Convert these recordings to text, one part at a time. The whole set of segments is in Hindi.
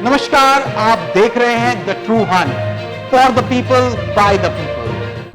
नमस्कार, आप देख रहे हैं the true Hunt for the people by the people.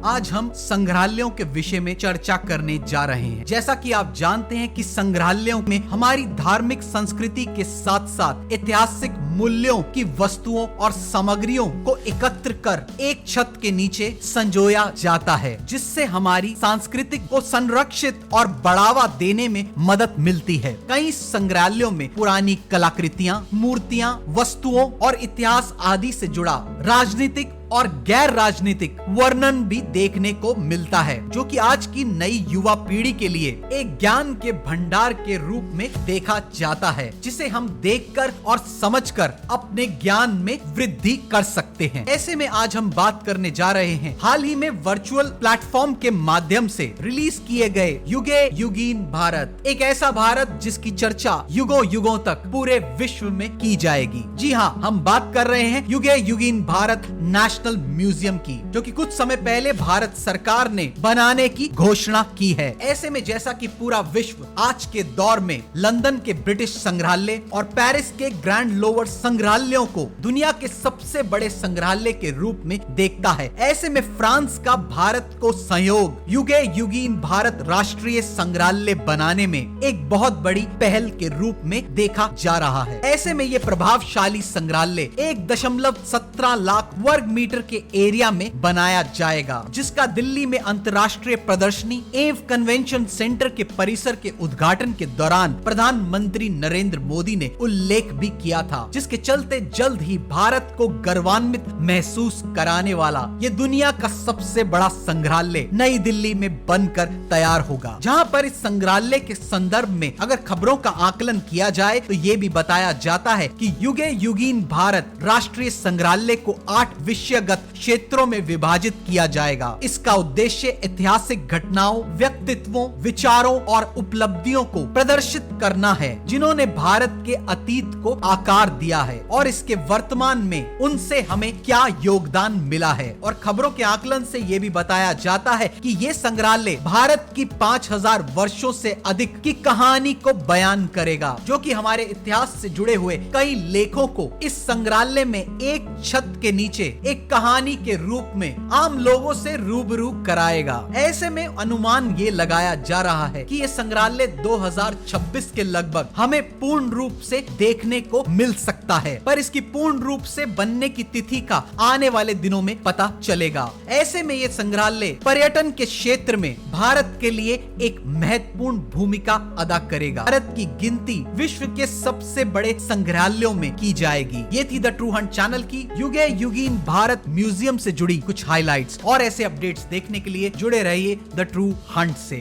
आज हम संग्रहालयों के विषय में चर्चा करने जा रहे हैं। जैसा कि आप जानते हैं कि संग्रहालयों में हमारी धार्मिक संस्कृति के साथ साथ ऐतिहासिक मूल्यों की वस्तुओं और सामग्रियों को एकत्र कर एक छत के नीचे संजोया जाता है, जिससे हमारी सांस्कृतिक को संरक्षित और बढ़ावा देने में मदद मिलती है। कई संग्रहालयों में पुरानी कलाकृतियां, मूर्तियां, वस्तुओं और इतिहास आदि से जुड़ा राजनीतिक और गैर राजनीतिक वर्णन भी देखने को मिलता है, जो कि आज की नई युवा पीढ़ी के लिए एक ज्ञान के भंडार के रूप में देखा जाता है, जिसे हम देखकर और समझकर अपने ज्ञान में वृद्धि कर सकते हैं। ऐसे में आज हम बात करने जा रहे हैं हाल ही में वर्चुअल प्लेटफॉर्म के माध्यम से रिलीज किए गए युगे युगीन भारत, एक ऐसा भारत जिसकी चर्चा युगों युगों तक पूरे विश्व में की जाएगी। जी हाँ, हम बात कर रहे हैं युगे युगीन भारत नेशनल म्यूजियम की, जो कि कुछ समय पहले भारत सरकार ने बनाने की घोषणा की है। ऐसे में जैसा कि पूरा विश्व आज के दौर में लंदन के ब्रिटिश संग्रहालय और पेरिस के ग्रैंड लोवर संग्रहालयों को दुनिया के सबसे बड़े संग्रहालय के रूप में देखता है, ऐसे में फ्रांस का भारत को सहयोग युगे युगीन भारत राष्ट्रीय संग्रहालय बनाने में एक बहुत बड़ी पहल के रूप में देखा जा रहा है। ऐसे में ये प्रभावशाली संग्रहालय 1.17 लाख वर्ग मीटर के एरिया में बनाया जाएगा, जिसका दिल्ली में अंतर्राष्ट्रीय प्रदर्शनी एव कन्वेंशन सेंटर के परिसर के उद्घाटन के दौरान प्रधानमंत्री नरेंद्र मोदी ने उल्लेख भी किया था, जिसके चलते जल्द ही भारत को गर्वान्वित महसूस कराने वाला ये दुनिया का सबसे बड़ा संग्रहालय नई दिल्ली में बनकर तैयार होगा। जहां पर इस संग्रहालय के संदर्भ में अगर खबरों का आकलन किया जाए तो ये भी बताया जाता है कि युगे युगीन भारत राष्ट्रीय संग्रहालय को 8 विषयगत क्षेत्रों में विभाजित किया जाएगा। इसका उद्देश्य ऐतिहासिक घटनाओं, व्यक्तित्वों, विचारों और उपलब्धियों को प्रदर्शित करना है, जिन्होंने भारत के अतीत को आकार दिया है और इसके वर्तमान में उनसे हमें क्या योगदान मिला है। और खबरों के आकलन से ये भी बताया जाता है कि ये संग्रहालय भारत की 5000 वर्षों से अधिक की कहानी को बयान करेगा, जो कि हमारे इतिहास से जुड़े हुए कई लेखों को इस संग्रहालय में एक छत के नीचे एक कहानी के रूप में आम लोगों से रूबरू कराएगा। ऐसे में अनुमान ये लगाया जा रहा है कि ये संग्रहालय 2026 के लगभग हमें पूर्ण रूप से देखने को मिल सकता है, पर इसकी पूर्ण रूप से बनने की तिथि का आने वाले दिनों में पता चलेगा। ऐसे में ये संग्रहालय पर्यटन के क्षेत्र में भारत के लिए एक महत्वपूर्ण भूमिका अदा करेगा। भारत की गिनती विश्व के सबसे बड़े संग्रहालयों में की जाएगी। ये थी द ट्रू हंट चैनल की युगे युगीन भारत म्यूजियम से जुड़ी कुछ हाइलाइट्स, और ऐसे अपडेट्स देखने के लिए जुड़े रहिए द ट्रू हंट से।